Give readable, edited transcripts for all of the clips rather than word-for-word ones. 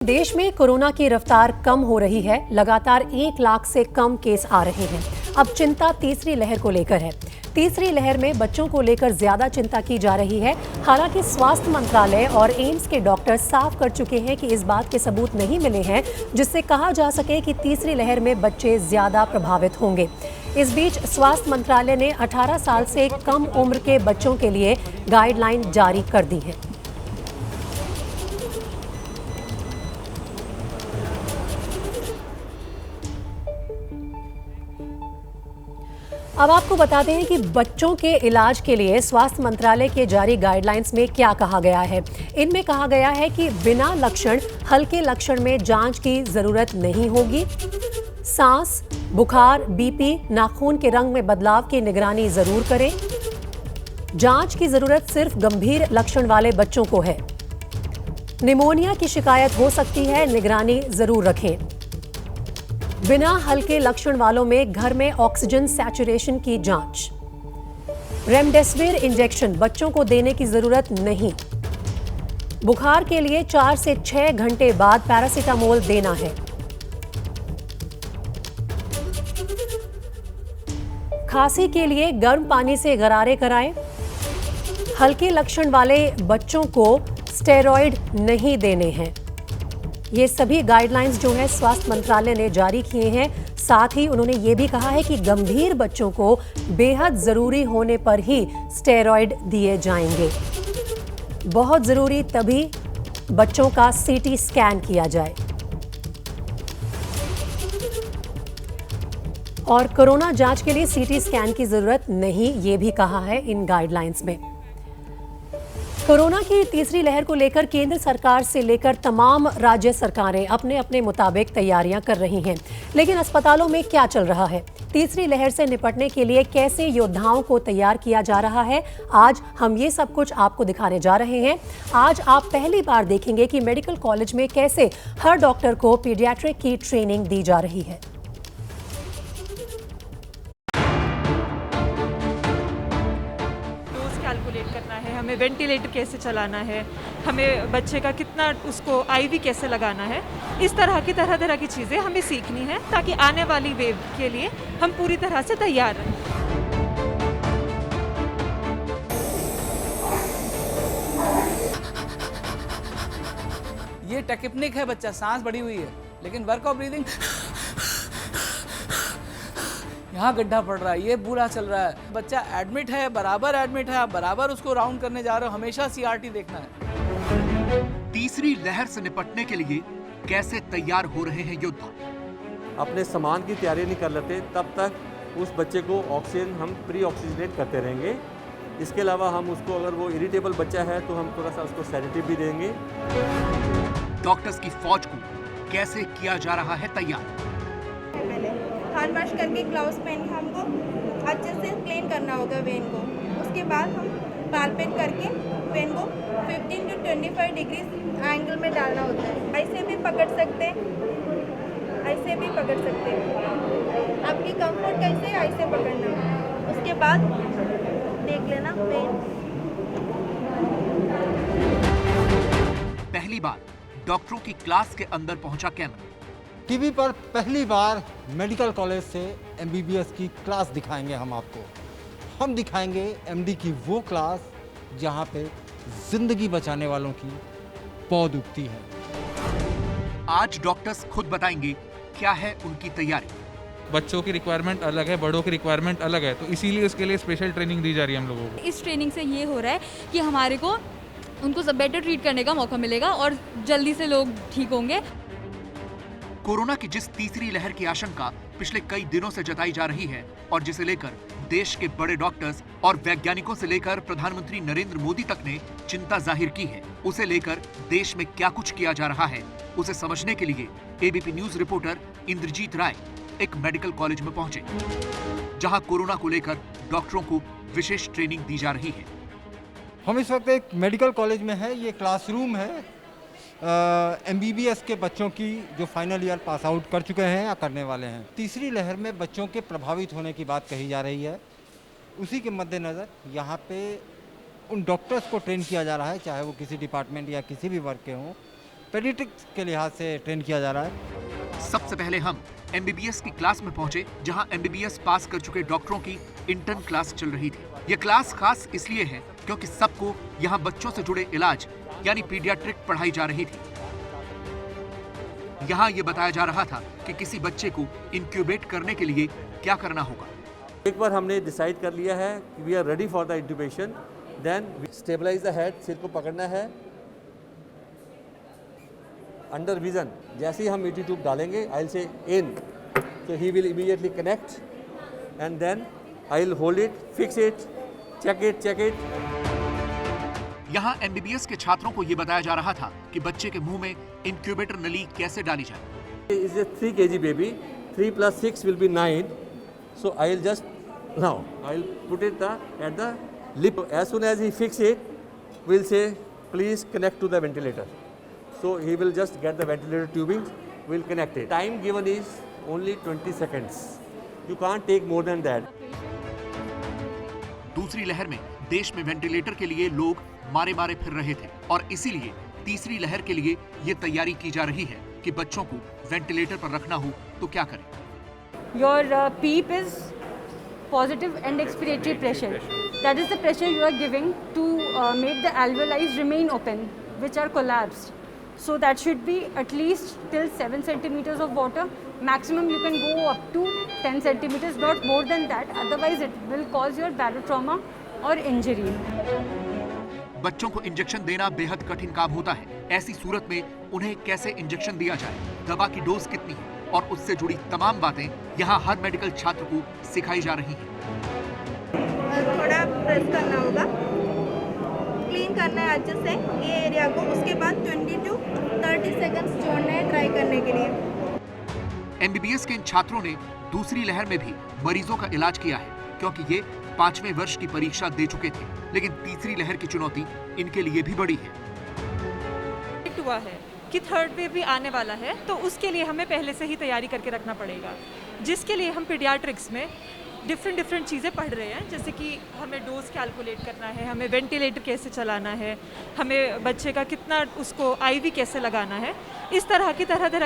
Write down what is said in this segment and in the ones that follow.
देश में कोरोना की रफ्तार कम हो रही है। लगातार 1 लाख से कम केस आ रहे हैं। अब चिंता तीसरी लहर को लेकर है। तीसरी लहर में बच्चों को लेकर ज्यादा चिंता की जा रही है। हालांकि स्वास्थ्य मंत्रालय और एम्स के डॉक्टर साफ कर चुके हैं कि इस बात के सबूत नहीं मिले हैं जिससे कहा जा सके कि तीसरी लहर में बच्चे ज्यादा प्रभावित होंगे। इस बीच स्वास्थ्य मंत्रालय ने 18 साल से कम उम्र के बच्चों के लिए गाइडलाइन जारी कर दी है। अब आपको बता दें कि बच्चों के इलाज के लिए स्वास्थ्य मंत्रालय के जारी गाइडलाइंस में क्या कहा गया है। इनमें कहा गया है कि बिना लक्षण, हल्के लक्षण में जांच की जरूरत नहीं होगी। सांस, बुखार, बीपी, नाखून के रंग में बदलाव की निगरानी जरूर करें। जांच की जरूरत सिर्फ गंभीर लक्षण वाले बच्चों को है। निमोनिया की शिकायत हो सकती है, निगरानी जरूर रखें। बिना हल्के लक्षण वालों में घर में ऑक्सीजन सैचुरेशन की जांच। रेमडेसिविर इंजेक्शन बच्चों को देने की जरूरत नहीं। बुखार के लिए 4 से 6 घंटे बाद पैरासीटामोल देना है। खांसी के लिए गर्म पानी से गरारे कराएं। हल्के लक्षण वाले बच्चों को स्टेरॉइड नहीं देने हैं। ये सभी गाइडलाइंस जो है स्वास्थ्य मंत्रालय ने जारी किए हैं। साथ ही उन्होंने ये भी कहा है कि गंभीर बच्चों को बेहद जरूरी होने पर ही स्टेरॉइड दिए जाएंगे। बहुत जरूरी तभी बच्चों का सीटी स्कैन किया जाए। और कोरोना जांच के लिए सीटी स्कैन की जरूरत नहीं, ये भी कहा है इन गाइडलाइंस में। कोरोना की तीसरी लहर को लेकर केंद्र सरकार से लेकर तमाम राज्य सरकारें अपने अपने मुताबिक तैयारियां कर रही हैं। लेकिन अस्पतालों में क्या चल रहा है? तीसरी लहर से निपटने के लिए कैसे योद्धाओं को तैयार किया जा रहा है? आज हम ये सब कुछ आपको दिखाने जा रहे हैं। आज आप पहली बार देखेंगे कि मेडिकल कॉलेज में कैसे हर डॉक्टर को पीडियाट्रिक की ट्रेनिंग दी जा रही है। कैलकुलेट करना है, हमें वेंटिलेटर कैसे चलाना है, हमें बच्चे का कितना उसको आईवी कैसे लगाना है। इस तरह की चीज़ें हमें सीखनी है ताकि आने वाली वेव के लिए हम पूरी तरह से तैयार रहें। ये टेक्निक है, बच्चा सांस बढ़ी हुई है लेकिन वर्क ऑफ ब्रीदिंग यहाँ गड्ढा पड़ रहा है, ये बुरा चल रहा है। बच्चा एडमिट है, बराबर एडमिट है, आप बराबर उसको राउंड करने जा रहे हो, हमेशा सीआरटी देखना है। तीसरी लहर से निपटने के लिए कैसे तैयार हो रहे हैं योद्धा? अपने सामान की तैयारी नहीं कर लेते तब तक उस बच्चे को ऑक्सीजन हम प्री ऑक्सीजनेट करते रहेंगे। इसके अलावा हम उसको, अगर वो इरिटेबल बच्चा है तो हम थोड़ा सा उसको सेडेटिव भी देंगे। डॉक्टर्स की फौज को कैसे किया जा रहा है तैयार? हैंड वॉश करके ग्लव्स पहन के हमको अच्छे से क्लीन करना होगा वेन को। उसके बाद हम पालपेट करके वेन को 15 to 25 डिग्री एंगल में डालना होता है। ऐसे भी पकड़ सकते हैं, ऐसे भी पकड़ सकते हैं। आपकी कंफर्ट कैसे है ऐसे पकड़ना। उसके बाद देख लेना वेन। पहली बार डॉक्टरों की क्लास के अंदर पहुंचा कैमरा। टीवी पर पहली बार मेडिकल कॉलेज से एमबीबीएस की क्लास दिखाएंगे हम आपको। हम दिखाएंगे एमडी की वो क्लास जहां पे जिंदगी बचाने वालों की पौध उगती है। आज डॉक्टर्स खुद बताएंगे क्या है उनकी तैयारी। बच्चों की रिक्वायरमेंट अलग है, बड़ों की रिक्वायरमेंट अलग है, तो इसीलिए उसके लिए स्पेशल ट्रेनिंग दी जा रही है हम लोगों को। इस ट्रेनिंग से ये हो रहा है कि हमारे को उनको सब बेटर ट्रीट करने का मौका मिलेगा और जल्दी से लोग ठीक होंगे। कोरोना की जिस तीसरी लहर की आशंका पिछले कई दिनों से जताई जा रही है और जिसे लेकर देश के बड़े डॉक्टर्स और वैज्ञानिकों से लेकर प्रधानमंत्री नरेंद्र मोदी तक ने चिंता जाहिर की है, उसे लेकर देश में क्या कुछ किया जा रहा है, उसे समझने के लिए एबीपी न्यूज रिपोर्टर इंद्रजीत राय एक मेडिकल कॉलेज में पहुंचे, जहां कोरोना को लेकर डॉक्टरों को विशेष ट्रेनिंग दी जा रही है। हम इस वक्त एक मेडिकल कॉलेज में है। ये क्लासरूम है एमबीबीएस के बच्चों की जो फाइनल ईयर पास आउट कर चुके हैं या करने वाले हैं। तीसरी लहर में बच्चों के प्रभावित होने की बात कही जा रही है। उसी के मद्देनज़र यहाँ पे उन डॉक्टर्स को ट्रेन किया जा रहा है, चाहे वो किसी डिपार्टमेंट या किसी भी वर्ग के हों, पेडियाट्रिक्स के लिहाज से ट्रेन किया जा रहा है। सबसे पहले हम MBBS की क्लास में पहुंचे, जहां MBBS पास कर चुके डॉक्टरों की इंटर्न क्लास चल रही थी। ये क्लास खास इसलिए है क्योंकि सबको यहाँ बच्चों से जुड़े इलाज यानी पीडियाट्रिक पढ़ाई जा रही थी। यहाँ ये बताया जा रहा था कि किसी बच्चे को इंक्यूबेट करने के लिए क्या करना होगा। एक बार हमने डिसाइड कर लिया है कि we are ready for the intubation, then stabilise the head, सिर को पकड़ना है अंडर विजन। जैसे ही हम ईटी ट्यूब डालेंगे, I will say in, so he will immediately connect, and then I will hold it, fix it, check it. यहाँ MBBS के छात्रों को ये बताया जा रहा था कि बच्चे के मुंह में इंक्यूबेटर नली कैसे डाली जाए। Is a 3 kg baby, 3 plus 6 will be 9, so I will just now I will put it at the lip. As soon as he fix it, we'll say please connect to the ventilator. So he will just get the ventilator tubing, we'll connect it. Time given is only 20 seconds. You can't take more than that. दूसरी लहर में देश में ventilator के लिए लोग मारे फिर रहे थे और इसीलिए तीसरी लहर के लिए ये तैयारी की जा रही है कि बच्चों को वेंटिलेटर पर रखना हो तो क्या करें। Your PEEP is positive end expiratory pressure. That is the pressure you are giving to make the alveoli remain open, which are collapsed. So that should be at least till 7 centimeters of water. Maximum you can go up to 10 centimeters, not more than that. Otherwise it will cause your barotrauma or injury. बच्चों को injection देना बेहद कठिन काम होता है। ऐसी सूरत में उन्हें कैसे इंजेक्शन दिया जाए, दवा की डोज कितनी है और उससे जुड़ी तमाम बातें यहाँ हर मेडिकल छात्र को सिखाई जा रही हैं। थोड़ा प्रेस करना होगा, क्लीन करना है अच्छे से ये एरिया को, उसके बाद 20 to 30 सेकंड्स छोड़ना है ड्राई करने के लिए। MBBS के इन छात्रों ने दूसरी लहर में भी मरीजों का इलाज किया है क्योंकि ये 5वें वर्ष की परीक्षा दे चुके थे, लेकिन तीसरी लहर की चुनौती इनके लिए भी बड़ी है। हुआ है कि थर्ड वेव भी आने वाला है, तो उसके लिए हमें पहले से ही तैयारी करके रखना पड़ेगा, जिसके लिए हम पीडियाट्रिक्स में डिफरेंट चीज़ें पढ़ रहे हैं। जैसे कि हमें डोज कैलकुलेट करना है, हमें वेंटिलेटर कैसे चलाना है, हमें बच्चे का कितना उसको IV कैसे लगाना है। इस तरह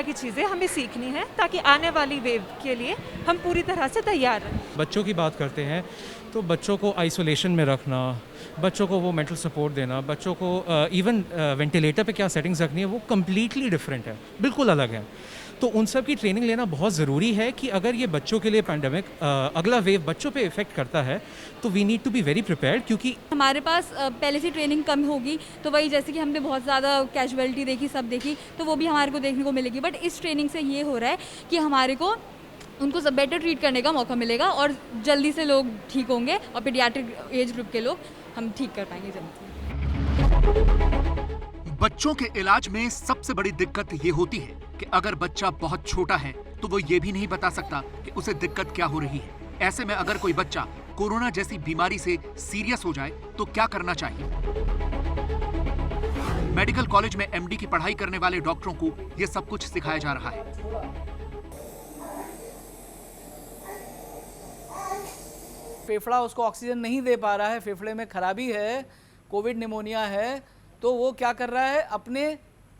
की चीज़ें हमें सीखनी है ताकि आने वाली वेव के लिए हम पूरी तरह से तैयार रहें। बच्चों की बात करते हैं तो बच्चों को आइसोलेशन में रखना, बच्चों को वो मेंटल सपोर्ट देना, बच्चों को इवन वेंटिलेटर पे क्या सेटिंग्स रखनी है वो कम्प्लीटली डिफरेंट है, बिल्कुल अलग है। तो उन सब की ट्रेनिंग लेना बहुत ज़रूरी है कि अगर ये बच्चों के लिए पैंडेमिक अगला वेव बच्चों पे इफेक्ट करता है तो we need to be very prepared, क्योंकि हमारे पास पहले से ट्रेनिंग कम होगी तो वही जैसे कि हमने बहुत ज़्यादा कैजुअलिटी देखी, सब देखी, तो वो भी हमारे को देखने को मिलेगी। बट इस ट्रेनिंग से ये हो रहा है कि हमारे को उनको सब बेटर ट्रीट करने का मौका मिलेगा और जल्दी से लोग ठीक होंगे और पीडियाट्रिक एज ग्रुप के लोग हम ठीक कर पाएंगे जल्दी। बच्चों के इलाज में सबसे बड़ी दिक्कत ये होती है कि अगर बच्चा बहुत छोटा है तो वो ये भी नहीं बता सकता कि उसे दिक्कत क्या हो रही है। ऐसे में अगर कोई बच्चा कोरोना जैसी बीमारी से सीरियस हो जाए तो क्या करना चाहिए। मेडिकल कॉलेज में MD की पढ़ाई करने वाले डॉक्टरों को ये सब कुछ सिखाया जा रहा है। फेफड़ा उसको ऑक्सीजन नहीं दे पा रहा है, फेफड़े में खराबी है, कोविड निमोनिया है, तो वो क्या कर रहा है, अपने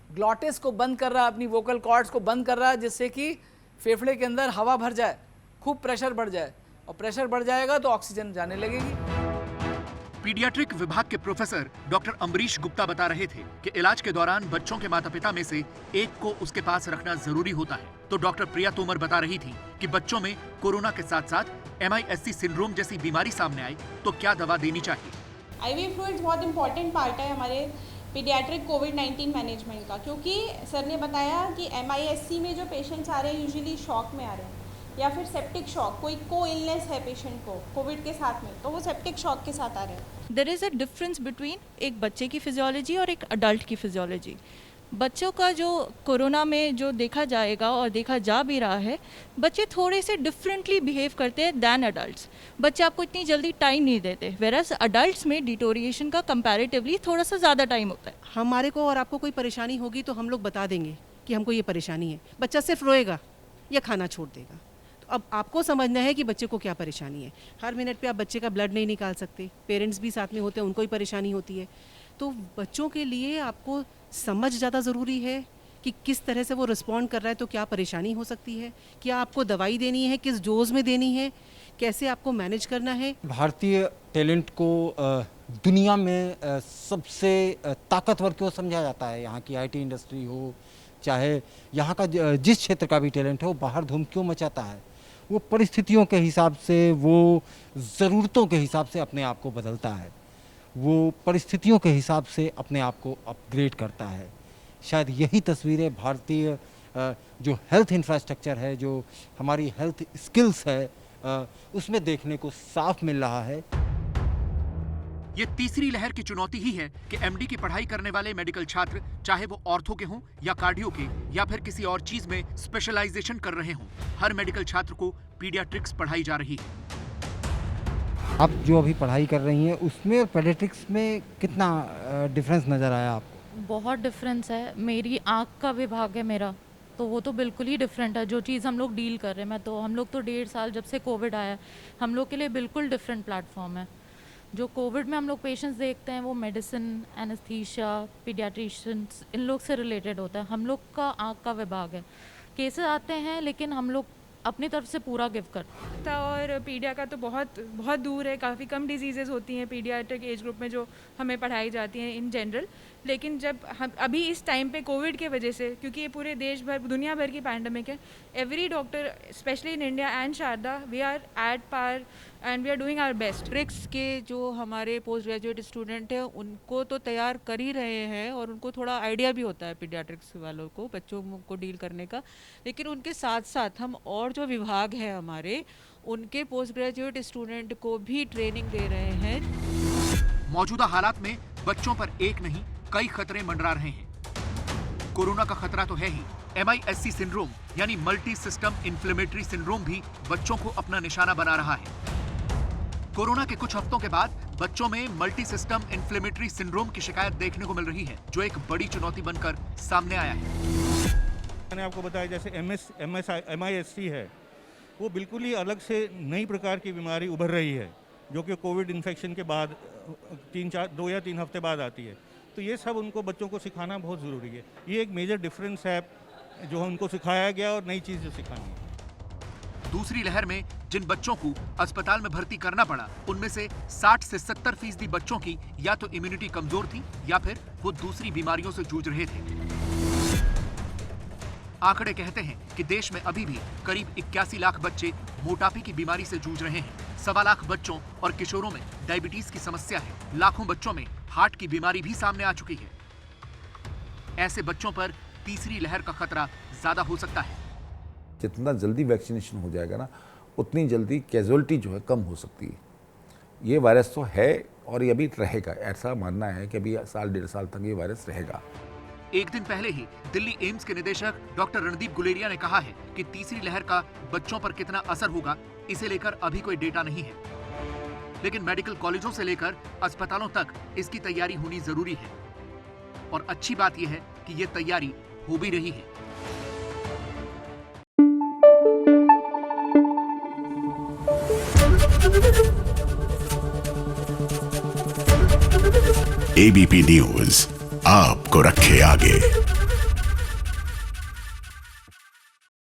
ग्लॉटिस को बंद कर रहा है, अपनी वोकल कॉर्ड्स को बंद कर रहा है, जिससे कि फेफड़े के अंदर हवा भर जाए, खूब प्रेशर बढ़ जाए, और प्रेशर बढ़ जाएगा तो ऑक्सीजन जाने लगेगी। पीडियाट्रिक विभाग के प्रोफेसर डॉक्टर अम्बरीश गुप्ता बता रहे थे कि इलाज के दौरान बच्चों के माता पिता में से एक को उसके पास रखना जरूरी होता है। तो डॉक्टर प्रिया तोमर बता रही थी कि बच्चों में कोरोना के साथ साथ MIS-C सिंड्रोम जैसी बीमारी सामने आई तो क्या दवा देनी चाहिए। IV फ्लूइड्स बहुत इंपॉर्टेंट पार्ट है हमारे पीडियाट्रिक कोविड-19 मैनेजमेंट का, क्योंकि सर ने बताया कि MIS-C में जो पेशेंट्स आ रहे हैं यूजुअली शॉक में आ रहे हैं या फिर सेप्टिक शॉक, कोई को इलनेस है पेशेंट को कोविड के साथ में, तो वो सेप्टिक शॉक के साथ आ रहे हैं। There is a difference between एक बच्चे की फिजियोलॉजी और एक अडल्ट की फिजियोलॉजी। बच्चों का जो कोरोना में जो देखा जाएगा और देखा जा भी रहा है, बच्चे थोड़े से डिफरेंटली बिहेव करते हैं दैन अडल्ट्स। बच्चे आपको इतनी जल्दी टाइम नहीं देते, वेरस अडल्ट्स में डिटोरिएशन का कंपैरेटिवली थोड़ा सा ज़्यादा टाइम होता है। हमारे को और आपको कोई परेशानी होगी तो हम लोग बता देंगे कि हमको ये परेशानी है। बच्चा सिर्फ रोएगा या खाना छोड़ देगा, तो अब आपको समझना है कि बच्चे को क्या परेशानी है। हर मिनट पे आप बच्चे का ब्लड नहीं निकाल सकते, पेरेंट्स भी साथ में होते हैं, उनको ही परेशानी होती है। तो बच्चों के लिए आपको समझ ज़्यादा ज़रूरी है, कि किस तरह से वो रिस्पॉन्ड कर रहा है, तो क्या परेशानी हो सकती है, क्या आपको दवाई देनी है, किस डोज में देनी है, कैसे आपको मैनेज करना है। भारतीय टैलेंट को दुनिया में सबसे ताकतवर क्यों समझा जाता है? यहाँ की IT इंडस्ट्री हो, चाहे यहाँ का जिस क्षेत्र का भी टैलेंट है, वो बाहर धूम क्यों मचाता है? वो परिस्थितियों के हिसाब से, वो ज़रूरतों के हिसाब से अपने आप को बदलता है, वो परिस्थितियों के हिसाब से अपने आप को अपग्रेड करता है। शायद यही तस्वीरें भारतीय जो हेल्थ इंफ्रास्ट्रक्चर है, जो हमारी हेल्थ स्किल्स है, उसमें देखने को साफ मिल रहा है। ये तीसरी लहर की चुनौती ही है कि MD की पढ़ाई करने वाले मेडिकल छात्र, चाहे वो ऑर्थो के हों या कार्डियो के या फिर किसी और चीज में स्पेशलाइजेशन कर रहे हों, हर मेडिकल छात्र को पीडियाट्रिक्स पढ़ाई जा रही है। आप जो अभी पढ़ाई कर रही हैं उसमें और पेडियाट्रिक्स में कितना डिफरेंस नज़र आया आपको? बहुत डिफरेंस है। मेरी आँख का विभाग है मेरा, तो वो तो बिल्कुल ही डिफरेंट है। जो चीज़ हम लोग डील कर रहे हैं, हम लोग तो 1.5 साल जब से कोविड आया, हम लोग के लिए बिल्कुल डिफरेंट प्लेटफॉर्म है। जो कोविड में हम लोग पेशेंट्स देखते हैं वो मेडिसिन, एनेस्थीसिया, पीडियाट्रिशियंस, इन लोग से रिलेटेड होता है। हम लोग का आँख का विभाग है। केसेस आते हैं लेकिन हम लोग अपनी तरफ से पूरा गिव करते हैं। और पीडिया का तो बहुत बहुत दूर है, काफ़ी कम डिजीज़ेज़ होती हैं पीडियाट्रिक एज ग्रुप में जो हमें पढ़ाई जाती हैं इन जनरल। लेकिन जब हम अभी इस टाइम पे कोविड के वजह से, क्योंकि ये पूरे देश भर, दुनिया भर की पैंडमिक है, every doctor specially in India and Sharda, we are at par and we are doing our best. Tricks के जो हमारे पोस्ट ग्रेजुएट स्टूडेंट हैं उनको तो तैयार कर ही रहे हैं और उनको थोड़ा आइडिया भी होता है पीडियाट्रिक्स वालों को, बच्चों को डील करने का। लेकिन उनके साथ साथ हम और जो विभाग हैं हमारे, उनके पोस्ट ग्रेजुएट स्टूडेंट को भी ट्रेनिंग दे रहे हैं। मौजूदा हालात में बच्चों पर एक नहीं कई खतरे मंडरा रहे हैं। कोरोना का खतरा तो है ही, MIS-C सिंड्रोम यानी मल्टी सिस्टम इन्फ्लेमेटरी सिंड्रोम भी बच्चों को अपना निशाना बना रहा है। कोरोना के कुछ हफ्तों के बाद बच्चों में मल्टी सिस्टम इन्फ्लेमेटरी सिंड्रोम की शिकायत देखने को मिल रही है, जो एक बड़ी चुनौती बनकर सामने आया है। मैंने आपको बताया जैसे MIS-C है, वो बिल्कुल ही अलग से नई प्रकार की बीमारी उभर रही है, जो कि कोविड इन्फेक्शन के बाद 2 या 3 हफ्ते बाद आती है। तो ये सब उनको बच्चों को सिखाना बहुत ज़रूरी है। ये एक मेजर डिफरेंस है जो उनको सिखाया गया और नई चीज़ जो सिखानी है। दूसरी लहर में जिन बच्चों को अस्पताल में भर्ती करना पड़ा, उनमें से 60 से 70% बच्चों की या तो इम्यूनिटी कमजोर थी या फिर वो दूसरी बीमारियों से जूझ रहे थे। आंकड़े कहते हैं कि देश में अभी भी करीब 81 लाख बच्चे मोटापे की बीमारी से जूझ रहे हैं। 1.25 लाख बच्चों और किशोरों में डायबिटीज की समस्या है। लाखों बच्चों में हार्ट की बीमारी भी सामने आ चुकी है। ऐसे बच्चों पर तीसरी लहर का खतरा ज्यादा हो सकता है। जितना जल्दी वैक्सीनेशन हो जाएगा ना, उतनी जल्दी कैजुअलिटी जो है कम हो सकती है। ये वायरस तो है और ये अभी रहेगा, ऐसा मानना है कि अभी 1.5 साल तक ये वायरस रहेगा। एक दिन पहले ही दिल्ली एम्स के निदेशक डॉक्टर रणदीप गुलेरिया ने कहा है कि तीसरी लहर का बच्चों पर कितना असर होगा, इसे लेकर अभी कोई डेटा नहीं है। लेकिन मेडिकल कॉलेजों से लेकर अस्पतालों तक इसकी तैयारी होनी जरूरी है। और अच्छी बात यह है कि ये तैयारी हो भी रही है। ABP न्यूज़ आपको रखे आगे।